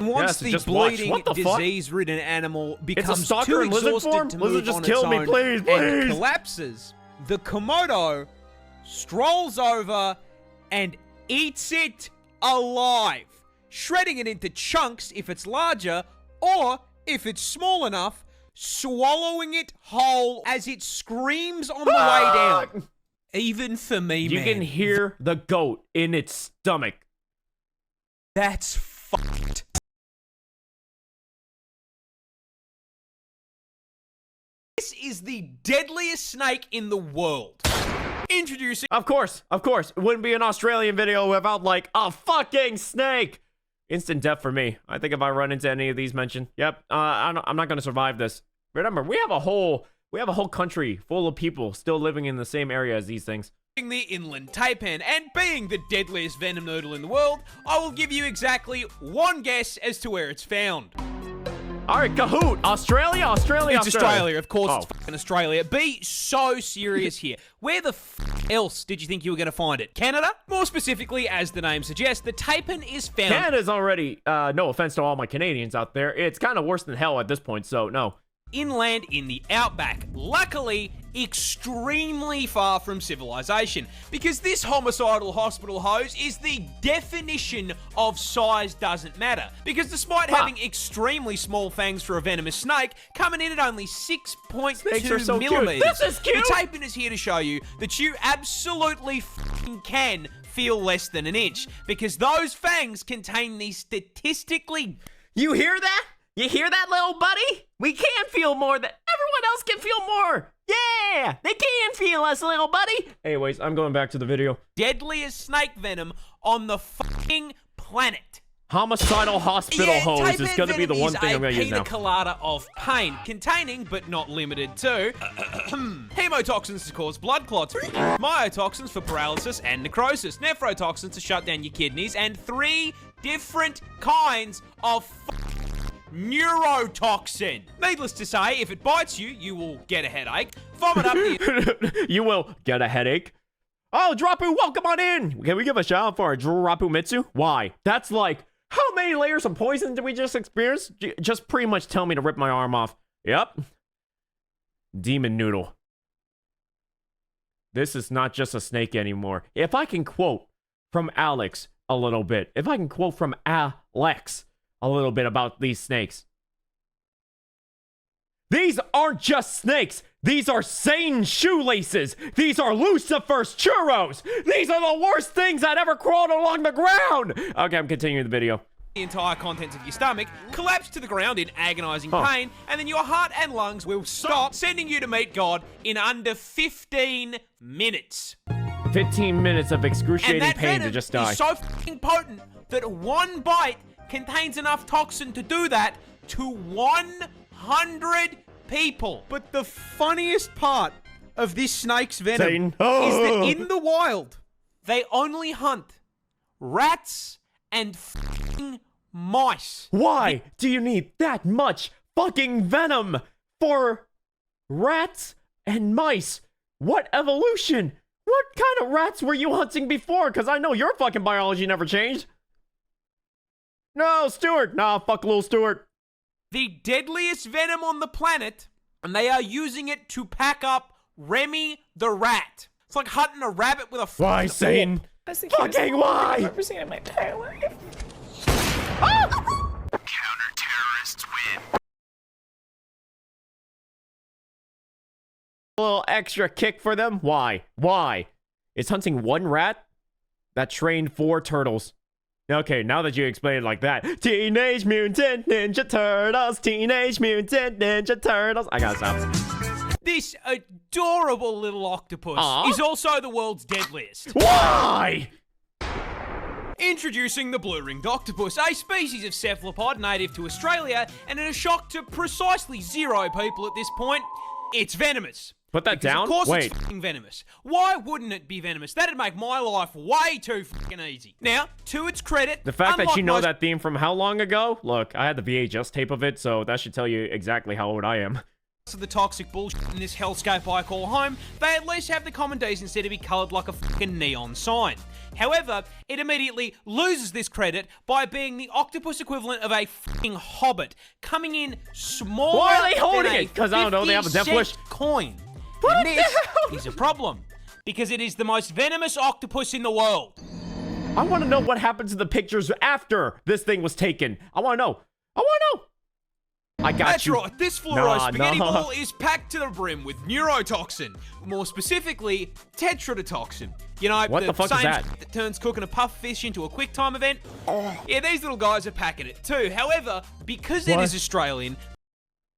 A: Once
B: so
A: the
B: just watch.
A: bleeding,
B: What the fuck?
A: disease-ridden animal
B: It's a
A: becomes
B: stalker
A: too
B: in lizard
A: exhausted
B: form?
A: to
B: Lizard
A: move
B: just
A: on
B: kill
A: its
B: me,
A: own
B: please,
A: and
B: please.
A: collapses, the Komodo strolls over and eats it alive, shredding it into chunks if it's larger, or if it's small enough, swallowing it whole as it screams on the way down. Even for me,
B: You
A: man,
B: can hear the goat in its stomach.
A: that's fucked. This is the deadliest snake in the world. Introducing
B: Of course. It wouldn't be an Australian video without, like, a fucking snake. Instant death for me. I think if I run into any of these mentioned, yep, I'm not going to survive this. Remember, we have a whole country full of people still living in the same area as these things.
A: the inland taipan, and being the deadliest venom noodle in the world, I will give you exactly one guess as to where it's found.
B: All right, Kahoot. Australia.
A: It's Australia, of course.
B: Oh.
A: It's fucking Australia. Be so serious here. Where the else did you think you were going to find it? Canada? More specifically, as the name suggests, the taipan is found
B: Canada's already, no offense to all my Canadians out there, it's kind of worse than hell at this point, so no.
A: inland in the outback. Luckily, extremely far from civilization, because this homicidal hospital hose is the definition of size doesn't matter. Because despite having extremely small fangs for a venomous snake, coming in at only 6.2
B: are so cute.
A: millimeters,
B: This is cute.
A: the taipan is here to show you that you absolutely can feel less than an inch, because those fangs contain the statistically...
B: You hear that? You hear that, little buddy? We can feel more than everyone else can feel more. Yeah, they can feel us, little buddy. Anyways, I'm going back to the video.
A: deadliest snake venom on the fucking planet.
B: Homicidal hospital hose is
A: taipan
B: going to be the
A: venom
B: one
A: is
B: thing
A: a
B: I'm going to use
A: pina
B: now.
A: colada of pain, containing but not limited to hemotoxins to cause blood clots, myotoxins for paralysis and necrosis, nephrotoxins to shut down your kidneys, and 3 different kinds of neurotoxin. Needless to say, if it bites you, you will get a headache, vomit up the...
B: You will get a headache. Oh, Drapu, welcome on in. Can we give a shout out for our Drapu Mitsu? Why? That's like, how many layers of poison did we just experience? Just pretty much tell me to rip my arm off. Yep. Demon Noodle. This is not just a snake anymore. If I can quote from Alex a little bit, if I can quote from Alex a little bit about these snakes. These aren't just snakes. These are Satan shoelaces. These are Lucifer's churros. These are the worst things that ever crawled along the ground. Okay, I'm continuing the video.
A: the entire contents of your stomach, collapse to the ground in agonizing pain, and then your heart and lungs will stop, sending you to meet God in under 15 minutes.
B: 15 minutes of
A: And
B: excruciating
A: that
B: pain to
A: venom
B: just die.
A: is so fucking potent that one bite contains enough toxin to do that to 100 people. But the funniest part of this snake's venom
B: Satan.
A: is that in the wild, they only hunt rats and fucking mice.
B: Why do you need that much fucking venom for Rats and mice. What evolution? What kind of rats were you hunting before? Because I know your fucking biology never changed. No, Stuart. Nah, fuck little Stuart.
A: The deadliest venom on the planet, and they are using it to pack up Remy the rat. It's like hunting a rabbit with a
B: Why, Satan? Fucking why?
E: I've ever seen in my entire life.
A: Counter-terrorists win.
B: A little extra kick for them? Why? Why? Is hunting one rat that trained 4 turtles. Okay, now that you explain it like that. Teenage Mutant Ninja Turtles. Teenage Mutant Ninja Turtles. I gotta stop.
A: This adorable little octopus is also the world's deadliest.
B: Why?
A: Introducing the blue-ringed octopus, a species of cephalopod native to Australia, and in a shock to precisely 0 people at this point, it's venomous.
B: Put that down?
A: Of course
B: Wait.
A: it's fucking venomous. Why wouldn't it be venomous? That'd make my life way too fucking easy. Now, to its credit,
B: The fact that
A: unlike
B: you know
A: most
B: that theme from how long ago? Look, I had the VHS tape of it, so that should tell you exactly how old I am.
A: of the toxic bullshit in this hellscape I call home, they at least have the common decency to be coloured like a fucking neon sign. However, it immediately loses this credit by being the octopus equivalent of a fucking hobbit, coming in smaller.
B: Why are they holding
A: than
B: it? 'Cause I don't know, they have a death
A: 50-cent
B: wish.
A: coin.
B: What
A: And
B: the
A: this
B: hell?
A: is a problem because it is the most venomous octopus in the world.
B: I want to know what happened to the pictures after this thing was taken. I want to know. I want to know. I got
A: That's
B: you.
A: right, this fluoro spaghetti
B: nah.
A: ball is packed to the brim with neurotoxin. More specifically, tetrodotoxin. You know,
B: What the fuck is
A: same
B: that?
A: shit that turns cooking a puff fish into a quick time event. Yeah, these little guys are packing it too. However, because it
B: What?
A: is Australian,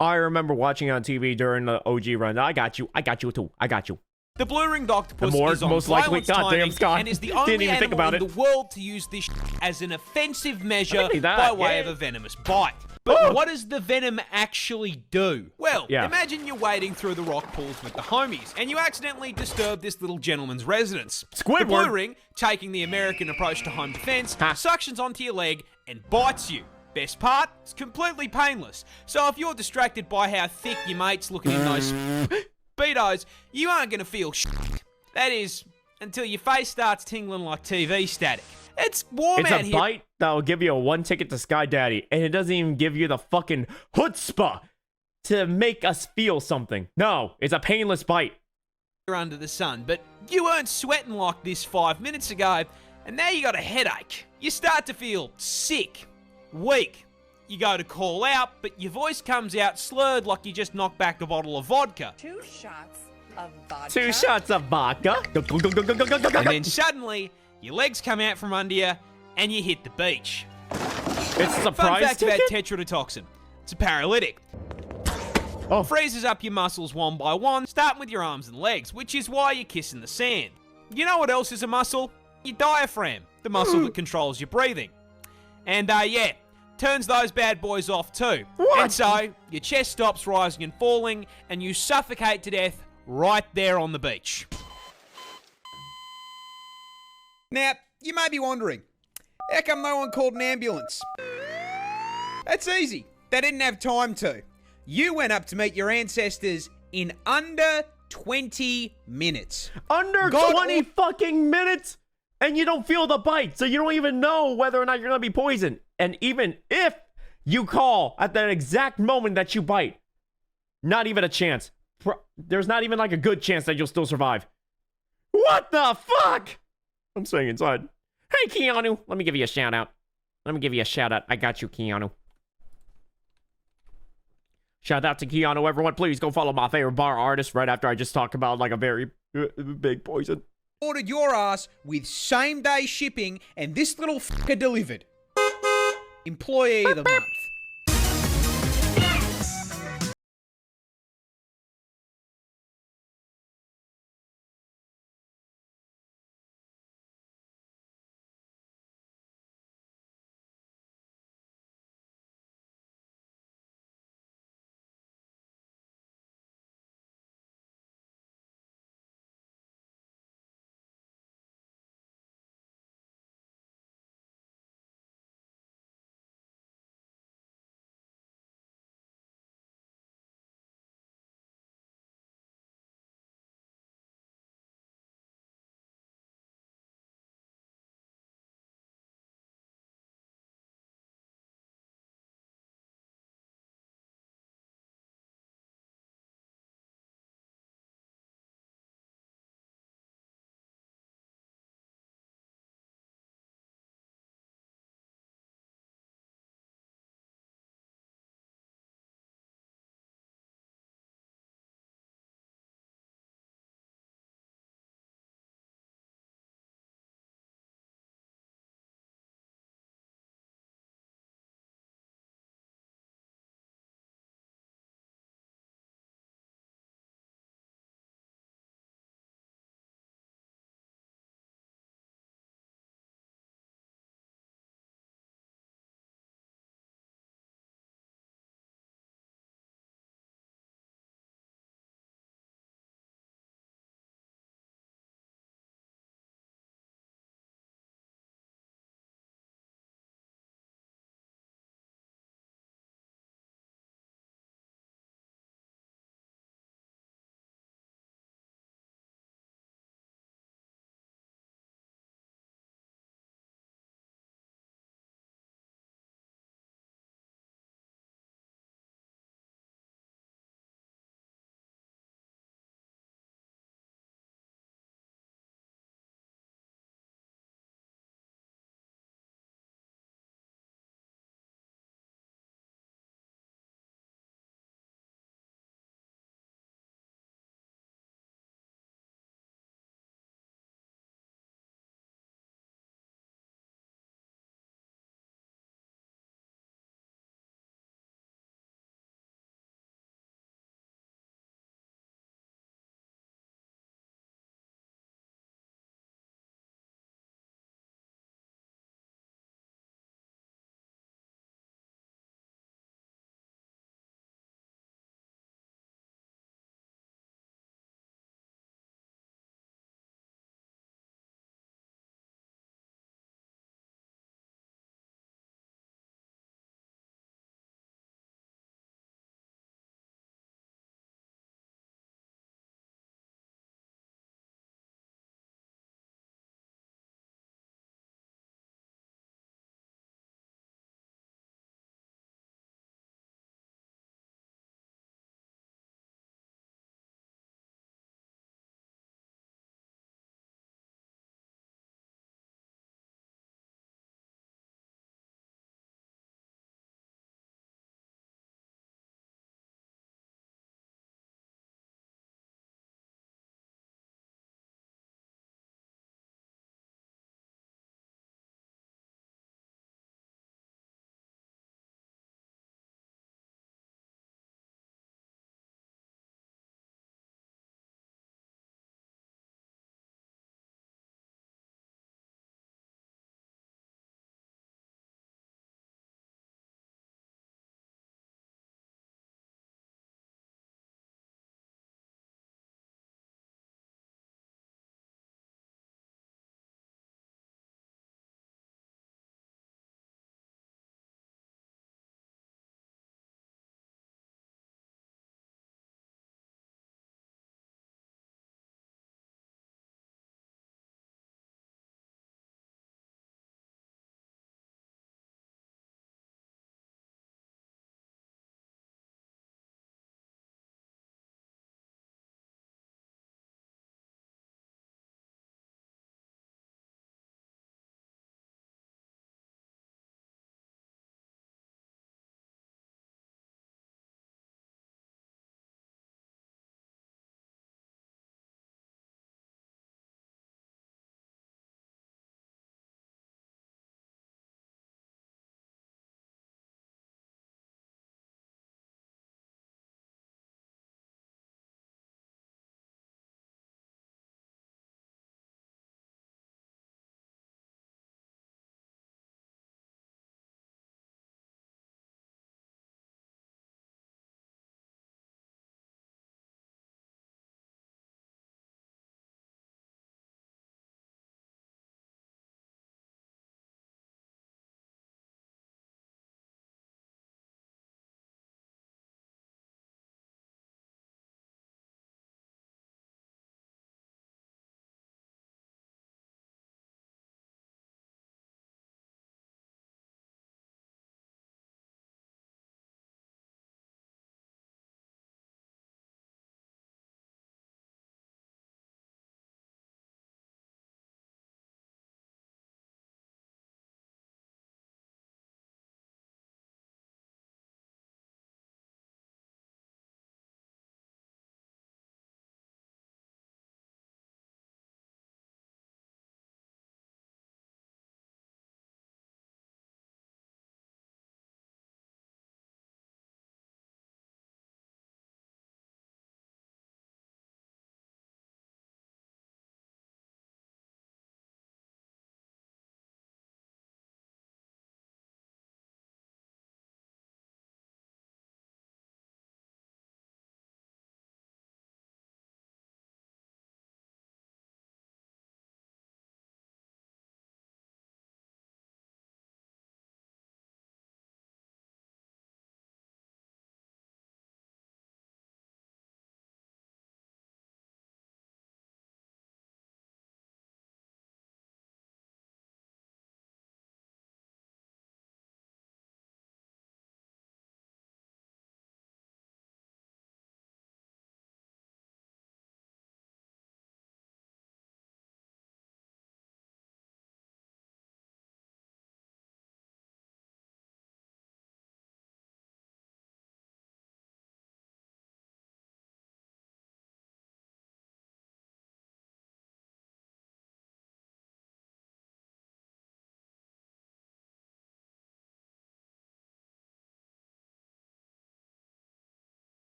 B: I remember watching it on TV during the OG run. I got you. I got you too. I got you.
A: the blue-ringed octopus
B: The more-
A: is on
B: most likely-
A: violence
B: goddamn,
A: timing
B: Scott.
A: and is the
B: Didn't
A: only
B: even think
A: animal
B: about
A: in
B: it.
A: the world to use this as an offensive measure
B: believe that,
A: by way
B: yeah.
A: of a venomous bite. But what does the venom actually do? Well,
B: Yeah.
A: imagine you're wading through the rock pools with the homies, and you accidentally disturb this little gentleman's residence.
B: Squidward.
A: The blue ring, taking the American approach to home defense,
B: Ha.
A: suctions onto your leg and bites you. Best part, it's completely painless. So if you're distracted by how thick your mate's looking in those speedos, you aren't going to feel shit. That is, until your face starts tingling like TV static. It's warm
B: It's
A: out
B: a
A: here.
B: bite that'll give you a 1 ticket to Sky Daddy, and it doesn't even give you the fucking chutzpah to make us feel something. No, it's a painless bite.
A: Under the sun, but you weren't sweating like this 5 minutes ago, and now you got a headache. You start to feel sick, weak. You go to call out, but your voice comes out slurred like you just knocked back a bottle of vodka.
F: 2 shots of vodka.
B: 2 shots of vodka.
A: And then suddenly, your legs come out from under you, and you hit the beach.
B: It's a
A: Fun
B: surprise
A: fact about
B: ticket.
A: tetrodotoxin. It's a paralytic.
B: Oh,
A: Freezes up your muscles one by one, starting with your arms and legs, which is why you're kissing the sand. You know what else is a muscle? Your diaphragm, the muscle that controls your breathing. And yeah, turns those bad boys off too.
B: What?
A: And so, your chest stops rising and falling, and you suffocate to death right there on the beach. Now, you may be wondering, how come no one called an ambulance? That's easy. They didn't have time to. You went up to meet your ancestors in under 20 minutes.
B: under
A: God
B: 20 fucking minutes, and you don't feel the bite, so you don't even know whether or not you're gonna be poisoned. And even if you call at that exact moment that you bite, not even a chance. There's not even like a good chance that you'll still survive. What the fuck? I'm staying inside. Hey, Keanu, let me give you a shout out. Let me give you a shout out. I got you, Keanu. Shout out to Keanu, everyone. Please go follow my favorite bar artist right after I just talked about like a very big poison.
A: Ordered your ass with same day shipping, and this little fucker delivered. Employee of the month.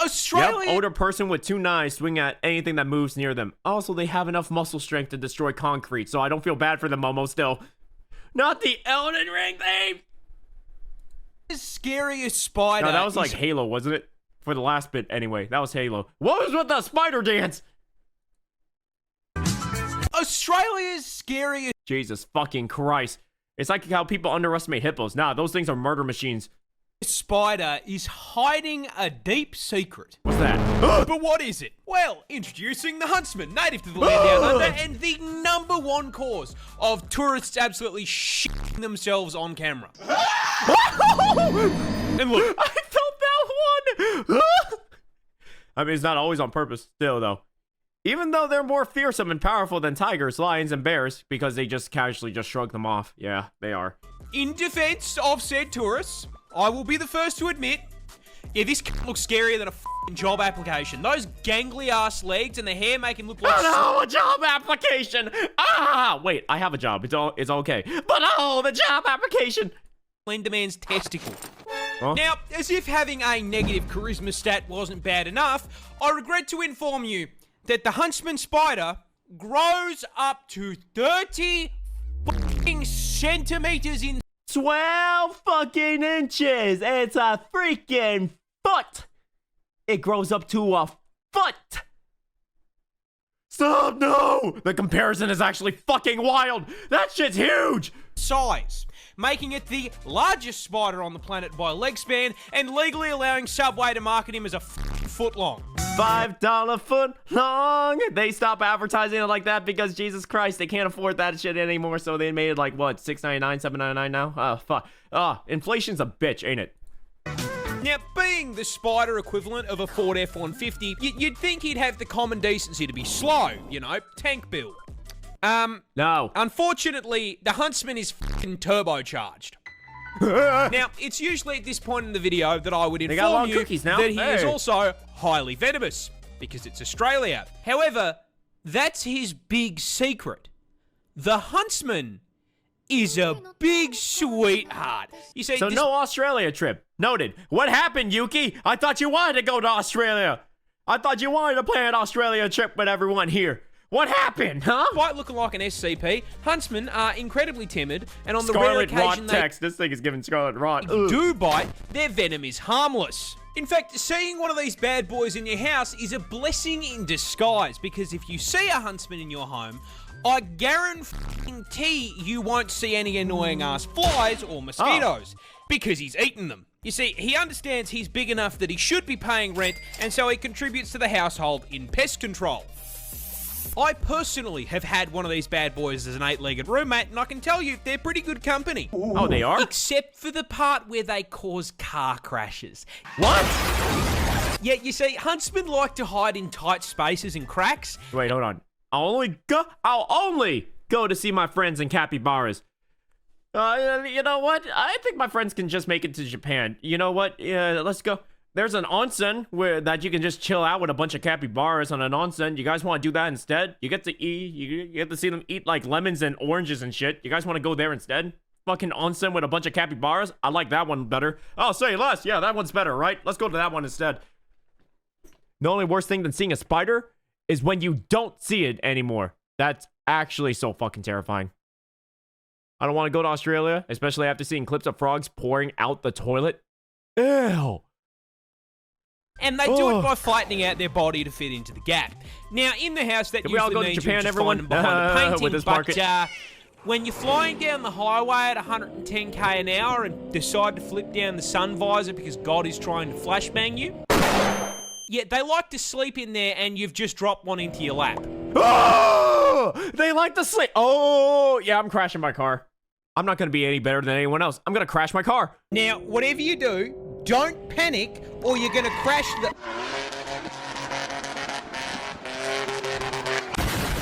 A: Australia.
B: Yep, older person with 2 knives swing at anything that moves near them. Also, they have enough muscle strength to destroy concrete, so I don't feel bad for them, Momo, still. Not the Elden Ring thing!
A: The scariest spider.
B: No, that was like Halo, wasn't it? For the last bit, anyway. That was Halo. What was with the spider dance?
A: Australia's scariest
B: Jesus fucking Christ. It's like how people underestimate hippos. Nah, those things are murder machines.
A: spider is hiding a deep secret.
B: What's that?
A: But what is it? Well, introducing the huntsman, native to the land down under, and the #1 cause of tourists absolutely shitting themselves on camera. And look,
B: I felt that one! I mean, it's not always on purpose, still, though. Even though they're more fearsome and powerful than tigers, lions, and bears, because they just casually just shrug them off. Yeah, they are.
A: in defense of said tourists, I will be the first to admit, yeah, this looks scarier than a f***ing job application. Those gangly ass legs and the hair make him look like.
B: Oh no, a job application! Ah, wait, I have a job. It's okay. But oh, the job application!
A: Slender Man's testicle.
B: Huh?
A: Now, as if having a negative charisma stat wasn't bad enough, I regret to inform you that the huntsman spider grows up to 30 fucking centimeters in
B: 12 fucking inches! It's a freaking foot! It grows up to a foot! Stop, no! The comparison is actually fucking wild! That shit's huge!
A: size, making it the largest spider on the planet by leg span and legally allowing Subway to market him as a foot long.
B: $5 foot long. They stop advertising it like that because Jesus Christ, they can't afford that shit anymore. So they made it like what, $6.99, $7.99 now? Oh fuck. Inflation's a bitch, ain't it?
A: Now, being the spider equivalent of a Ford F-150, you'd think he'd have the common decency to be slow, you know, tank build.
B: No.
A: Unfortunately, the huntsman is fucking turbocharged. Now, it's usually at this point in the video that I would
B: got
A: inform
B: long
A: you
B: cookies now.
A: that he is
B: Hey.
A: also highly venomous, because it's Australia. However, that's his big secret. The huntsman is a big sweetheart. You see,
B: So
A: this-
B: no Australia trip. Noted. What happened, Yuki? I thought you wanted to go to Australia. I thought you wanted to plan an Australia trip with everyone here. What happened, huh?
A: Despite looking like an SCP, huntsmen are incredibly timid, and on the rare
B: Scarlet rot
A: occasion they
B: text. This thing is giving scarlet rot. Ugh.
A: do bite, their venom is harmless. In fact, seeing one of these bad boys in your house is a blessing in disguise, because if you see a huntsman in your home, I guarantee you won't see any annoying ass flies or mosquitoes, because he's eaten them. You see, he understands he's big enough that he should be paying rent, and so he contributes to the household in pest control. I personally have had one of these bad boys as an 8-legged roommate, and I can tell you, they're pretty good company.
B: Oh, they are?
A: Except for the part where they cause car crashes.
B: What?
A: Yeah, you see, huntsmen like to hide in tight spaces and cracks.
B: Wait, hold on. I'll only go to see my friends in capybaras. You know what? I think my friends can just make it to Japan. You know what? Yeah, let's go. There's an onsen that you can just chill out with a bunch of capybaras on an onsen. You guys want to do that instead? You get to eat. You get to see them eat like lemons and oranges and shit. You guys want to go there instead? Fucking onsen with a bunch of capybaras? I like that one better. Oh, say less. Yeah, that one's better, right? Let's go to that one instead. The only worse thing than seeing a spider is when you don't see it anymore. That's actually so fucking terrifying. I don't want to go to Australia, especially after seeing clips of frogs pouring out the toilet. Ew.
A: And they do it by flattening out their body to fit into the gap. Now, in the house, that
B: Did we all
A: usually
B: go to
A: means
B: Japan,
A: you'll just
B: everyone?
A: find them behind a painting,
B: With this
A: but
B: market.
A: when you're flying down the highway at 110k an hour and decide to flip down the sun visor because God is trying to flashbang you, yeah, they like to sleep in there and you've just dropped one into your lap.
B: Oh, they like to sleep. Oh, yeah, I'm crashing my car. I'm not going to be any better than anyone else. I'm going to crash my car.
A: Now, whatever you do, don't panic or you're going to crash the...